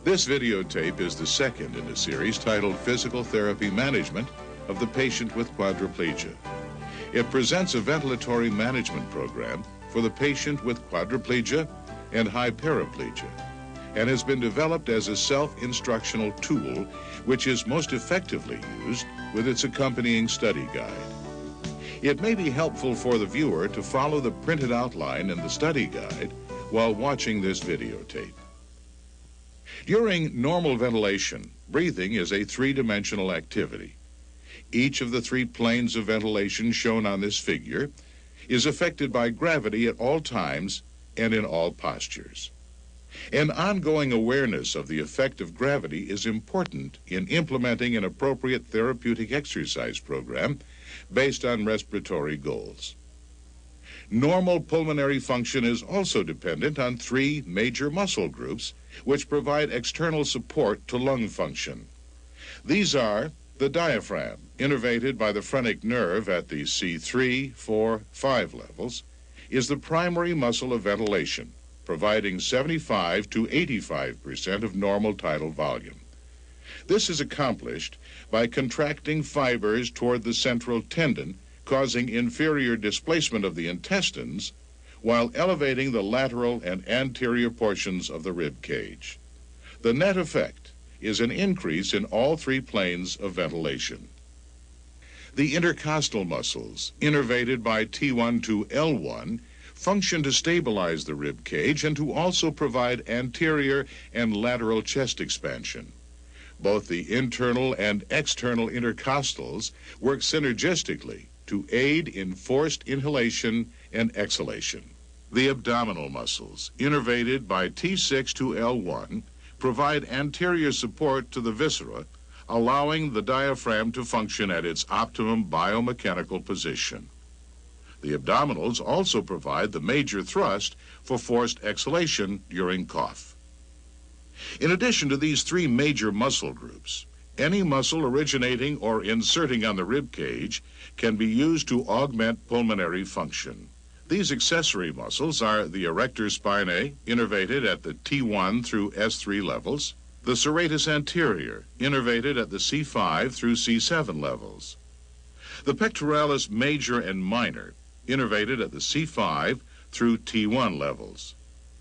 This videotape is the second in a series titled Physical Therapy Management of the Patient with Quadriplegia. It presents a ventilatory management program for the patient with quadriplegia and high paraplegia, and has been developed as a self-instructional tool which is most effectively used with its accompanying study guide. It may be helpful for the viewer to follow the printed outline in the study guide while watching this videotape. During normal ventilation, breathing is a three-dimensional activity. Each of the three planes of ventilation shown on this figure is affected by gravity at all times and in all postures. An ongoing awareness of the effect of gravity is important in implementing an appropriate therapeutic exercise program based on respiratory goals. Normal pulmonary function is also dependent on three major muscle groups which provide external support to lung function. These are the diaphragm, innervated by the phrenic nerve at the C3, 4, 5 levels, is the primary muscle of ventilation, providing 75 to 85% of normal tidal volume. This is accomplished by contracting fibers toward the central tendon, causing inferior displacement of the intestines, while elevating the lateral and anterior portions of the rib cage. The net effect is an increase in all three planes of ventilation. The intercostal muscles, innervated by T1 to L1, function to stabilize the rib cage and to also provide anterior and lateral chest expansion. Both the internal and external intercostals work synergistically to aid in forced inhalation and exhalation. The abdominal muscles, innervated by T6 to L1, provide anterior support to the viscera, allowing the diaphragm to function at its optimum biomechanical position. The abdominals also provide the major thrust for forced exhalation during cough. In addition to these three major muscle groups, any muscle originating or inserting on the rib cage can be used to augment pulmonary function. These accessory muscles are the erector spinae, innervated at the T1 through S3 levels, the serratus anterior, innervated at the C5 through C7 levels, the pectoralis major and minor, innervated at the C5 through T1 levels,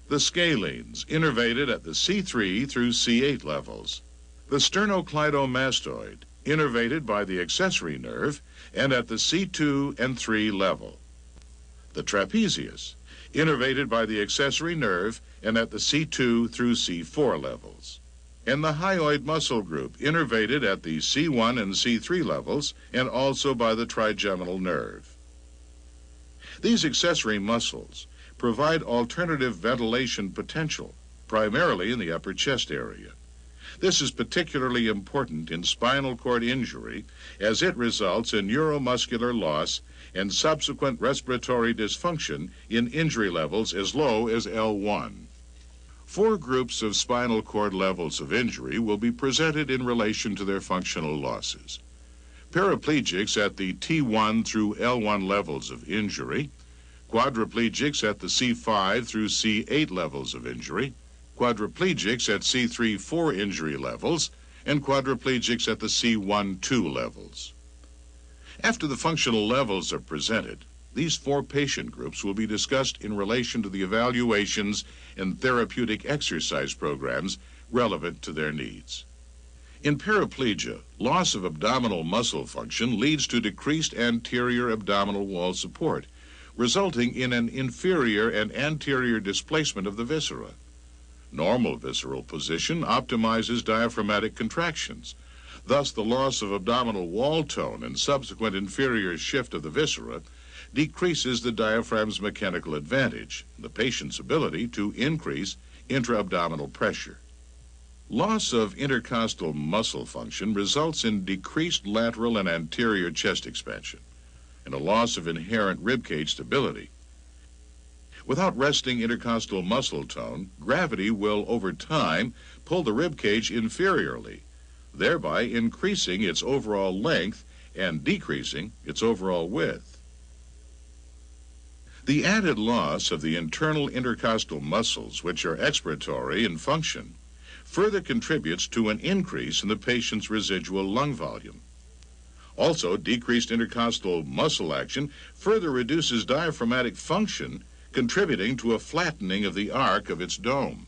the scalenes, innervated at the C3 through C8 levels, the sternocleidomastoid, innervated by the accessory nerve and at the C2 and 3 level, the trapezius, innervated by the accessory nerve and at the C2 through C4 levels, and the hyoid muscle group, innervated at the C1 and C3 levels and also by the trigeminal nerve. These accessory muscles provide alternative ventilation potential, primarily in the upper chest area. This is particularly important in spinal cord injury, as it results in neuromuscular loss and subsequent respiratory dysfunction in injury levels as low as L1. 4 groups of spinal cord levels of injury will be presented in relation to their functional losses. Paraplegics at the T1 through L1 levels of injury, quadriplegics at the C5 through C8 levels of injury, quadriplegics at C3-4 injury levels, and quadriplegics at the C1-2 levels. After the functional levels are presented, these 4 patient groups will be discussed in relation to the evaluations and therapeutic exercise programs relevant to their needs. In paraplegia, loss of abdominal muscle function leads to decreased anterior abdominal wall support, resulting in an inferior and anterior displacement of the viscera. Normal visceral position optimizes diaphragmatic contractions. Thus, the loss of abdominal wall tone and subsequent inferior shift of the viscera decreases the diaphragm's mechanical advantage, the patient's ability to increase intra-abdominal pressure. Loss of intercostal muscle function results in decreased lateral and anterior chest expansion and a loss of inherent ribcage stability. Without resting intercostal muscle tone, gravity will, over time, pull the ribcage inferiorly, thereby increasing its overall length and decreasing its overall width. The added loss of the internal intercostal muscles, which are expiratory in function, further contributes to an increase in the patient's residual lung volume. Also, decreased intercostal muscle action further reduces diaphragmatic function, contributing to a flattening of the arc of its dome.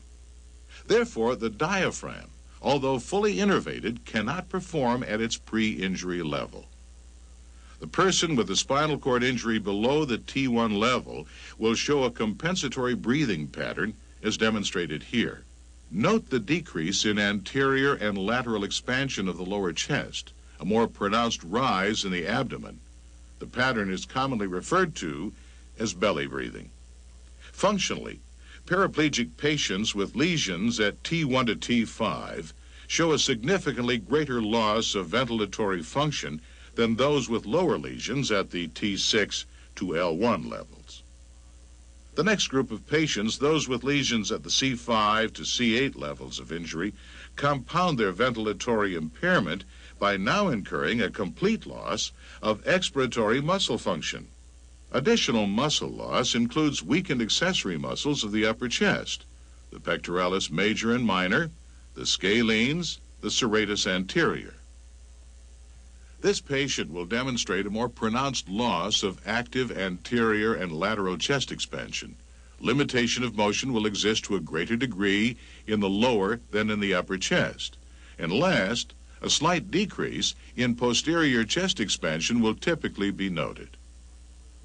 Therefore, the diaphragm, although fully innervated, cannot perform at its pre-injury level. The person with a spinal cord injury below the T1 level will show a compensatory breathing pattern as demonstrated here. Note the decrease in anterior and lateral expansion of the lower chest, a more pronounced rise in the abdomen. The pattern is commonly referred to as belly breathing. Functionally, paraplegic patients with lesions at T1 to T5 show a significantly greater loss of ventilatory function than those with lower lesions at the T6 to L1 levels. The next group of patients, those with lesions at the C5 to C8 levels of injury, compound their ventilatory impairment by now incurring a complete loss of expiratory muscle function. Additional muscle loss includes weakened accessory muscles of the upper chest, the pectoralis major and minor, the scalenes, the serratus anterior. This patient will demonstrate a more pronounced loss of active anterior and lateral chest expansion. Limitation of motion will exist to a greater degree in the lower than in the upper chest. And last, a slight decrease in posterior chest expansion will typically be noted.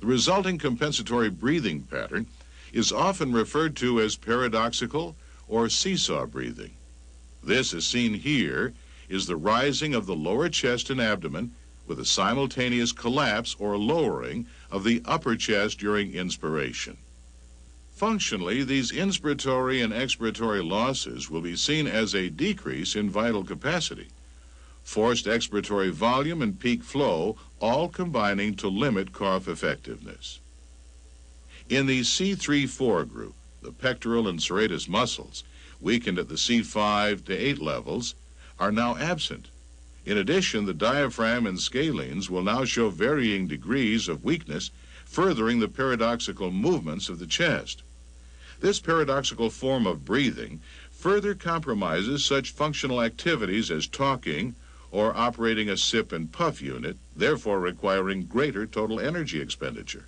The resulting compensatory breathing pattern is often referred to as paradoxical or seesaw breathing. This, as seen here, is the rising of the lower chest and abdomen with a simultaneous collapse or lowering of the upper chest during inspiration. Functionally, these inspiratory and expiratory losses will be seen as a decrease in vital capacity, forced expiratory volume and peak flow, all combining to limit cough effectiveness. In the C3-4 group, the pectoral and serratus muscles, weakened at the C5 to 8 levels, are now absent. In addition, the diaphragm and scalenes will now show varying degrees of weakness, furthering the paradoxical movements of the chest. This paradoxical form of breathing further compromises such functional activities as talking or operating a sip and puff unit, therefore requiring greater total energy expenditure.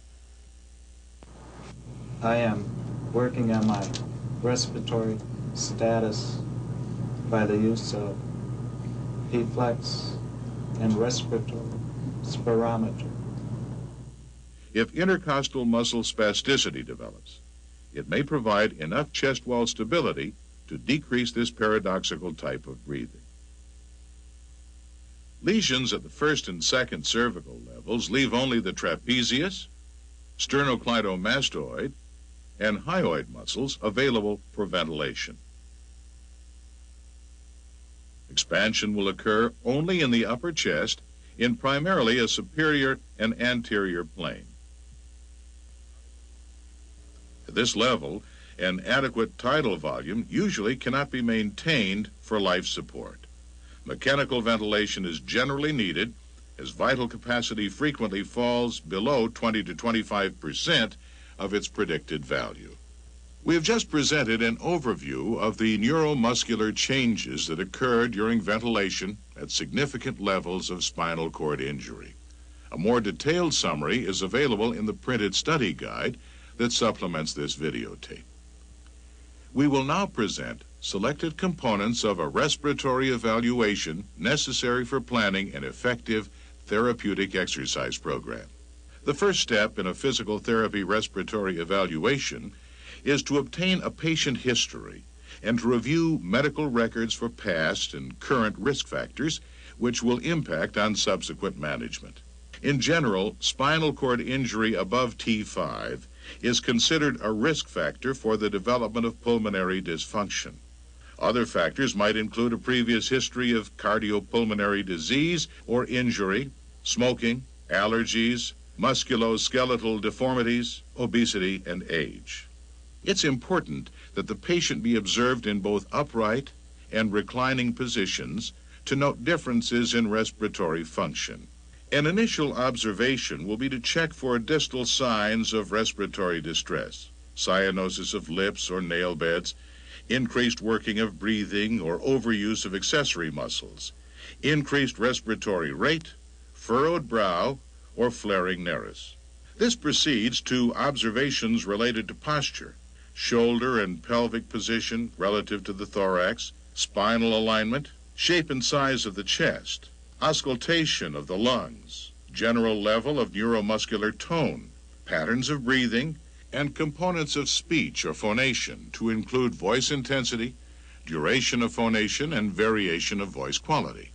I am working on my respiratory status by the use of P-flex and respiratory spirometry. If intercostal muscle spasticity develops, it may provide enough chest wall stability to decrease this paradoxical type of breathing. Lesions at the first and second cervical levels leave only the trapezius, sternocleidomastoid, and hyoid muscles available for ventilation. Expansion will occur only in the upper chest in primarily a superior and anterior plane. At this level, an adequate tidal volume usually cannot be maintained for life support. Mechanical ventilation is generally needed as vital capacity frequently falls below 20 to 25% of its predicted value. We have just presented an overview of the neuromuscular changes that occur during ventilation at significant levels of spinal cord injury. A more detailed summary is available in the printed study guide that supplements this videotape. We will now present selected components of a respiratory evaluation necessary for planning an effective therapeutic exercise program. The first step in a physical therapy respiratory evaluation is to obtain a patient history and to review medical records for past and current risk factors which will impact on subsequent management. In general, spinal cord injury above T5 is considered a risk factor for the development of pulmonary dysfunction. Other factors might include a previous history of cardiopulmonary disease or injury, smoking, allergies, musculoskeletal deformities, obesity, and age. It's important that the patient be observed in both upright and reclining positions to note differences in respiratory function. An initial observation will be to check for distal signs of respiratory distress, cyanosis of lips or nail beds, increased working of breathing or overuse of accessory muscles, increased respiratory rate, furrowed brow, or flaring nares. This proceeds to observations related to posture, shoulder and pelvic position relative to the thorax, spinal alignment, shape and size of the chest, auscultation of the lungs, general level of neuromuscular tone, patterns of breathing, and components of speech or phonation to include voice intensity, duration of phonation, and variation of voice quality.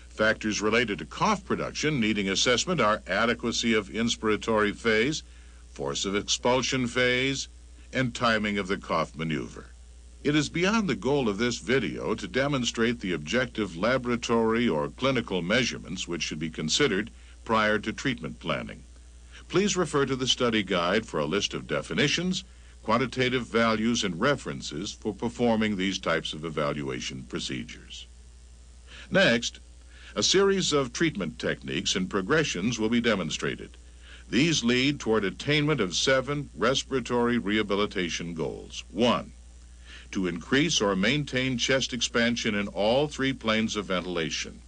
Factors related to cough production needing assessment are adequacy of inspiratory phase, force of expulsion phase, and timing of the cough maneuver. It is beyond the goal of this video to demonstrate the objective laboratory or clinical measurements which should be considered prior to treatment planning. Please refer to the study guide for a list of definitions, quantitative values, and references for performing these types of evaluation procedures. Next, a series of treatment techniques and progressions will be demonstrated. These lead toward attainment of 7 respiratory rehabilitation goals. 1. To increase or maintain chest expansion in all 3 planes of ventilation.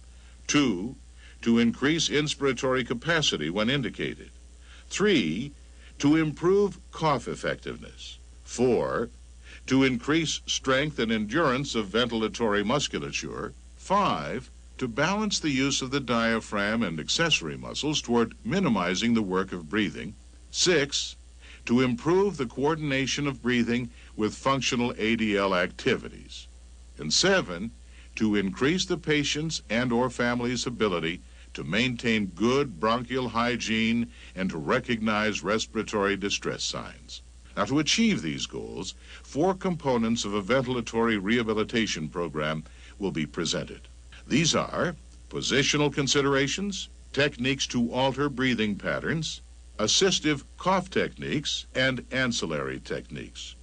2. To increase inspiratory capacity when indicated. 3. To improve cough effectiveness. 4. To increase strength and endurance of ventilatory musculature. 5. To balance the use of the diaphragm and accessory muscles toward minimizing the work of breathing. 6. To improve the coordination of breathing with functional ADL activities. And 7. To increase the patient's and/or family's ability to maintain good bronchial hygiene and to recognize respiratory distress signs. Now, to achieve these goals, 4 components of a ventilatory rehabilitation program will be presented. These are positional considerations, techniques to alter breathing patterns, assistive cough techniques, and ancillary techniques.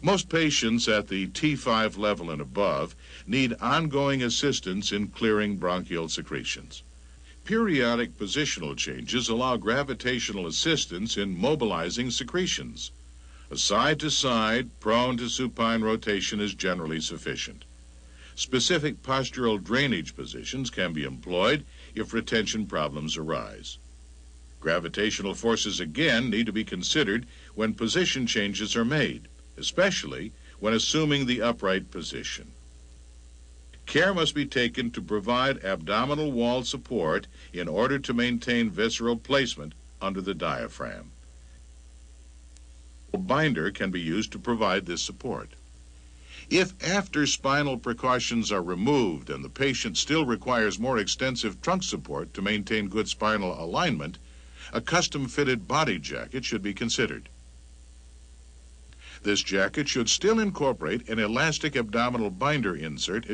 Most patients at the T5 level and above need ongoing assistance in clearing bronchial secretions. Periodic positional changes allow gravitational assistance in mobilizing secretions. A side-to-side, prone to supine rotation is generally sufficient. Specific postural drainage positions can be employed if retention problems arise. Gravitational forces again need to be considered when position changes are made, especially when assuming the upright position. Care must be taken to provide abdominal wall support in order to maintain visceral placement under the diaphragm. A binder can be used to provide this support. If after spinal precautions are removed and the patient still requires more extensive trunk support to maintain good spinal alignment, a custom-fitted body jacket should be considered. This jacket should still incorporate an elastic abdominal binder insert